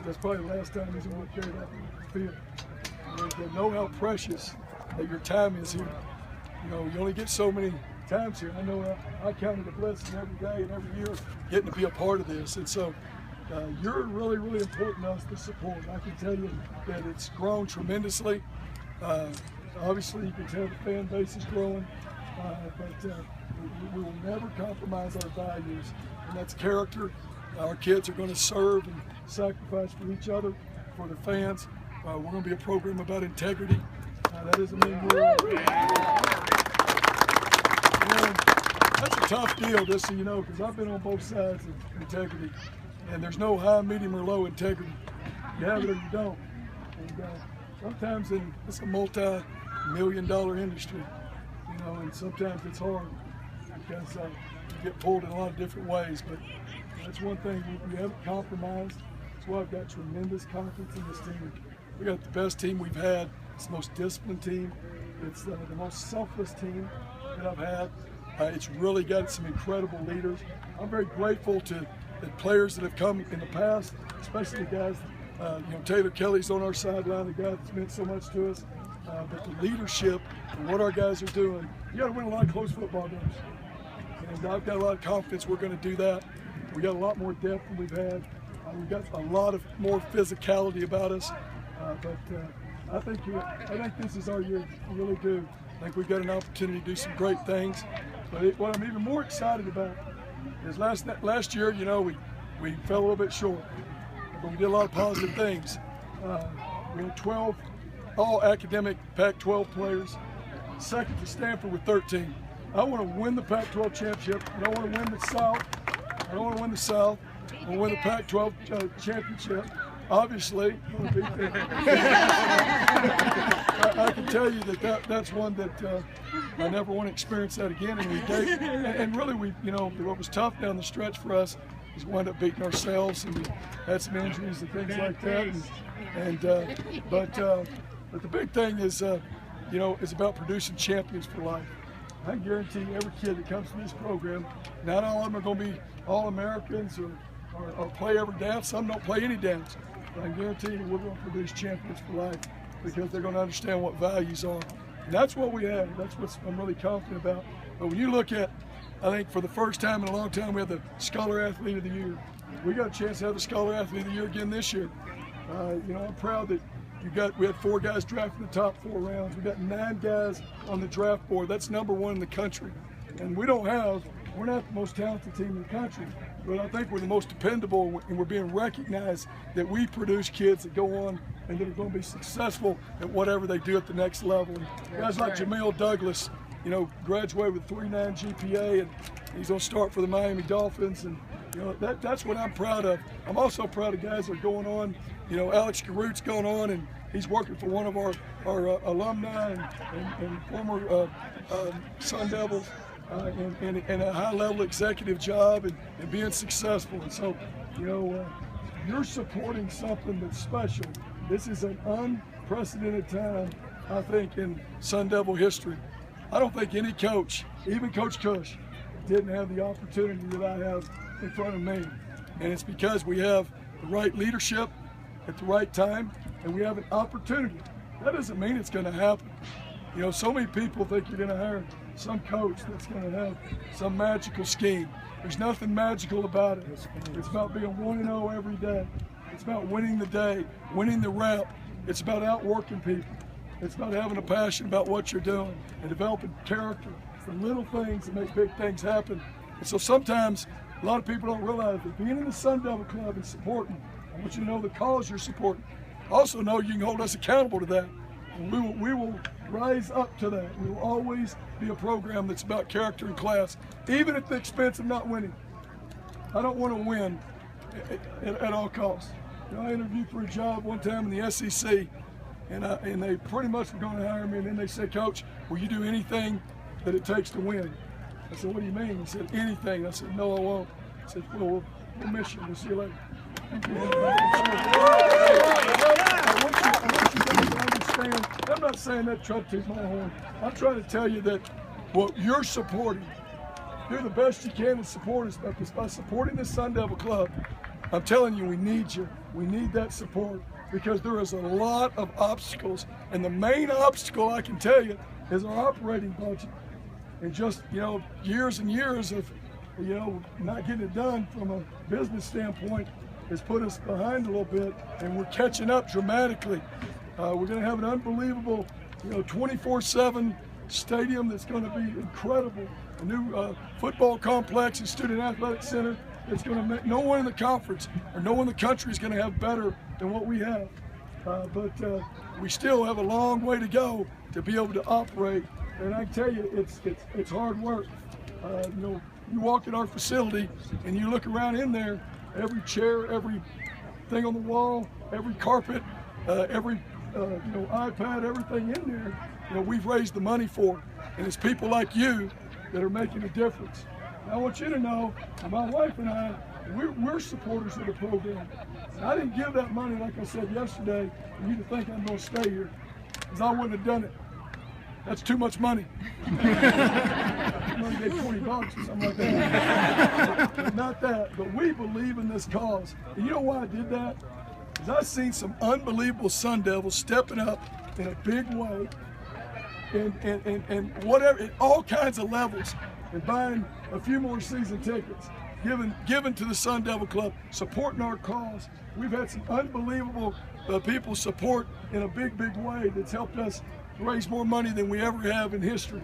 that's probably the last time he's going to get carried out the field. And know how precious that your time is here. You know, you only get so many times here. I know I counted a blessing every day and every year getting to be a part of this. And so you're really, really important to us to support. I can tell you that it's grown tremendously. Obviously, you can tell the fan base is growing, but we will never compromise our values, and that's character. Our kids are going to serve and sacrifice for each other, for the fans. We're going to be a program about integrity. That doesn't mean that's a tough deal, just so you know, because I've been on both sides of integrity, and there's no high, medium, or low integrity. You have it or you don't. And sometimes it's a multi-million-dollar industry, you know, and sometimes it's hard because you get pulled in a lot of different ways. But that's one thing we haven't compromised. That's why I've got tremendous confidence in this team. We got the best team we've had. It's the most disciplined team. It's the most selfless team that I've had. It's really got some incredible leaders. I'm very grateful to the players that have come in the past, especially the guys. You know, Taylor Kelly's on our sideline, the guy that's meant so much to us. But the leadership and what our guys are doing, you got to win a lot of close football games. And I've got a lot of confidence we're going to do that. We got a lot more depth than we've had. We've got a lot of more physicality about us. But I think this is our year. We really do. I think we've got an opportunity to do some great things. But what I'm even more excited about is last year, you know, we fell a little bit short, but we did a lot of positive things. We had 12 all-academic Pac-12 players, second to Stanford with 13. I want to win the Pac-12 championship. I don't want to win the South. I don't want to win the South. I want to win the Pac-12 championship. Obviously, I can tell you that's one that I never want to experience that again. And really, you know, what was tough down the stretch for us is we wound up beating ourselves, and we had some injuries and things like that. But the big thing is, you know, it's about producing champions for life. I guarantee you, every kid that comes to this program, not all of them are going to be All-Americans or play every dance. Some don't play any dance. But I guarantee you we're going to produce champions for life because they're going to understand what values are. And that's what we have. That's what I'm really confident about. But when you look at, I think for the first time in a long time, we have the Scholar Athlete of the Year. We got a chance to have the Scholar Athlete of the Year again this year. You know, I'm proud that we had 4 guys drafted in the top 4 rounds. We got 9 guys on the draft board. That's #1 in the country. And we're not the most talented team in the country, but I think we're the most dependable, and we're being recognized that we produce kids that go on and that are going to be successful at whatever they do at the next level. And guys like Jamil Douglas, you know, graduated with 3.9 GPA, and he's going to start for the Miami Dolphins. And you know, that's what I'm proud of. I'm also proud of guys that are going on. You know, Alex Garrett's going on, and he's working for one of our alumni and former Sun Devils. And a high-level executive job and being successful. And so, you know, you're supporting something that's special. This is an unprecedented time, I think, in Sun Devil history. I don't think any coach, even Coach Cush, didn't have the opportunity that I have in front of me. And it's because we have the right leadership at the right time, and we have an opportunity. That doesn't mean it's going to happen. You know, so many people think you're going to hire some coach that's going to have some magical scheme. There's nothing magical about it. It's about being 1-0 every day. It's about winning the day, winning the rep. It's about outworking people. It's about having a passion about what you're doing and developing character from little things that make big things happen. And so sometimes a lot of people don't realize that being in the Sun Devil Club and supporting, I want you to know the cause you're supporting. Also know you can hold us accountable to that. And we will rise up to that. We will always be a program that's about character and class, even at the expense of not winning. I don't want to win at all costs. You know, I interviewed for a job one time in the SEC, and they pretty much were going to hire me, and then they said, "Coach, will you do anything that it takes to win?" I said, "What do you mean?" He said, "Anything." I said, "No, I won't." I said, "Well, we'll miss you. We'll see you later." I'm not saying that trying to toot my horn. I'm trying to tell you that what you're supporting, do the best you can to support us by supporting the Sun Devil Club. I'm telling you, we need you. We need that support because there is a lot of obstacles, and the main obstacle I can tell you is our operating budget. And just, years and years of, not getting it done from a business standpoint has put us behind a little bit, and we're catching up dramatically. We're going to have an unbelievable, 24/7 stadium that's going to be incredible. A new football complex and student athletic center that's going to make no one in the conference or no one in the country is going to have better than what we have. But we still have a long way to go to be able to operate. And I tell you, it's hard work. You walk in our facility and you look around in there, every chair, every thing on the wall, every carpet, every iPad, everything in there, we've raised the money for. And it's people like you that are making a difference. And I want you to know, my wife and I, we're supporters of the program. And I didn't give that money, like I said yesterday, for you to think I'm going to stay here, because I wouldn't have done it. That's too much money. I only gave $20 or something like that. But not that, but we believe in this cause. And you know why I did that? Because I've seen some unbelievable Sun Devils stepping up in a big way, and whatever, at all kinds of levels, and buying a few more season tickets, given to the Sun Devil Club, supporting our cause. We've had some unbelievable people support in a big way that's helped us raise more money than we ever have in history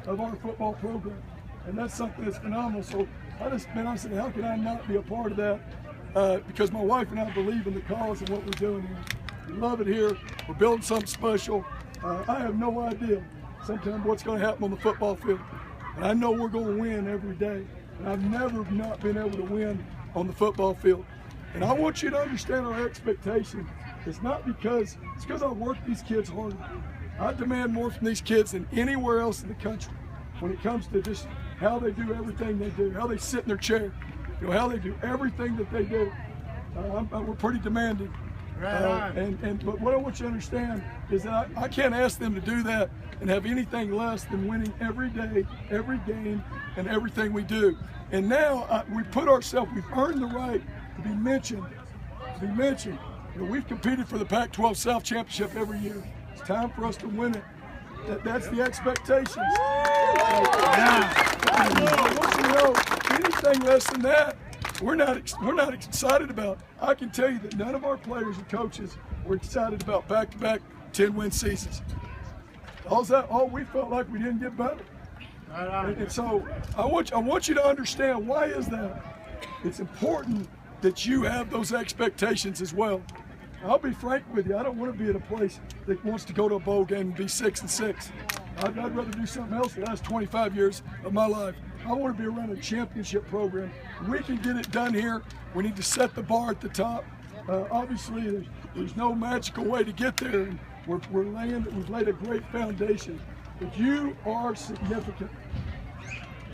of our football program. And that's something that's phenomenal. So I said, how can I not be a part of that? Because my wife and I believe in the cause and what we're doing here. We love it here. We're building something special. I have no idea sometimes what's going to happen on the football field. And I know we're going to win every day. And I've never not been able to win on the football field. And I want you to understand our expectation. It's because I work these kids hard. I demand more from these kids than anywhere else in the country when it comes to just how they do everything they do, how they sit in their chair, how they do everything that they do. We're pretty demanding. But what I want you to understand is that I can't ask them to do that and have anything less than winning every day, every game, and everything we do. And now we've earned the right to be mentioned. We've competed for the Pac-12 South Championship every year. It's time for us to win it. That's the expectations. I want you to know, anything less than that, we're not excited about. I can tell you that none of our players and coaches were excited about back-to-back 10-win seasons. All we felt like we didn't get better. And so I want you to understand, why is that? It's important that you have those expectations as well. I'll be frank with you, I don't want to be at a place that wants to go to a bowl game and be 6-6. I'd rather do something else the last 25 years of my life. I want to be around a championship program. We can get it done here. We need to set the bar at the top. Obviously, there's no magical way to get there. And we've laid a great foundation. But you are significant.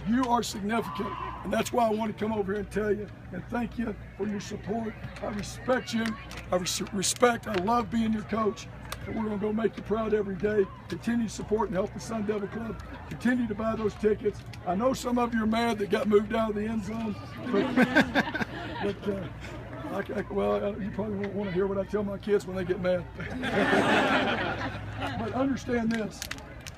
You are significant. And that's why I want to come over here and tell you and thank you for your support. I respect you. I love being your coach. And we're going to go make you proud every day. Continue to support and help the Sun Devil Club. Continue to buy those tickets. I know some of you are mad that got moved out of the end zone. But you probably won't want to hear what I tell my kids when they get mad. But understand this.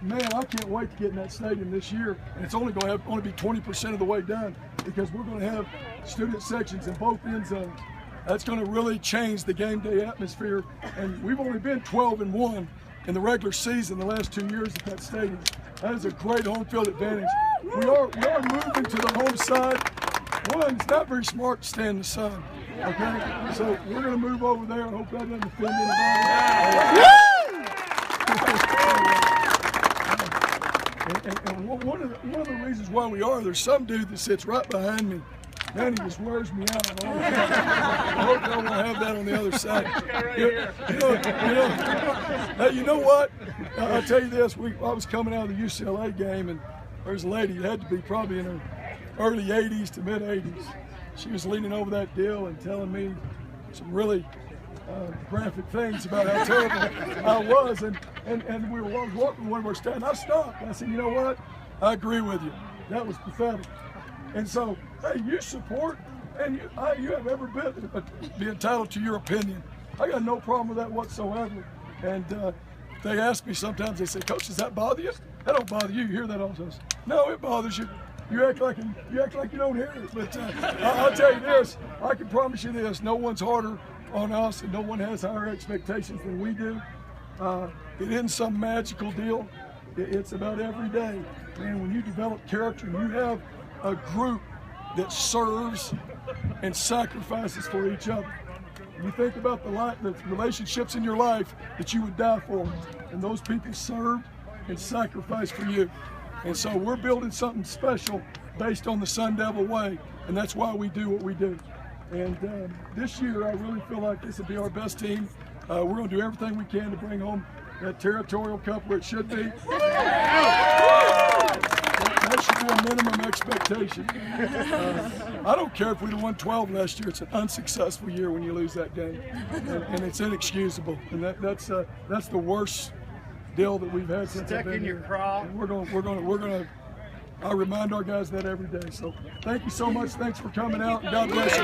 Man, I can't wait to get in that stadium this year, and it's only going to be 20% of the way done, because we're going to have student sections in both end zones. That's going to really change the game day atmosphere, and we've only been 12-1 in the regular season the last 2 years at that stadium. That is a great home field advantage. We are moving to the home side. One, it's not very smart to stand in the sun, okay? So we're going to move over there. I hope that doesn't offend anybody. And one of the reasons why there's some dude that sits right behind me. Man, he just wears me out. I hope y'all won't have that on the other side. You know what? I'll tell you this. I was coming out of the UCLA game, and there's a lady that had to be probably in her early 80s to mid 80s. She was leaning over that deal and telling me some really graphic things about how terrible I was, and we were walking one of our stands. I stopped. I said, you know what? I agree with you. That was pathetic. And so, hey, you support And you have every bit be entitled to your opinion. I got no problem with that whatsoever. And they ask me sometimes, they say, Coach, does that bother you? That don't bother you. You hear that all the time. No, it bothers you. You act like you don't hear it. But I'll tell you this, I can promise you this, no one's harder on us and no one has higher expectations than we do. It isn't some magical deal. It's about every day. And when you develop character and you have a group that serves and sacrifices for each other, you think about the relationships in your life that you would die for, and those people served and sacrificed for you. And so we're building something special based on the Sun Devil way, and that's why we do what we do. And this year, I really feel like this will be our best team. We're going to do everything we can to bring home that Territorial Cup where it should be. That should be a minimum expectation. I don't care if we'd have won 12 last year. It's an unsuccessful year when you lose that game, and it's inexcusable. And that's the worst deal that we've had since I've been here. And we're going to. I remind our guys that every day. So thank you so much. Thanks for coming out, and God bless you.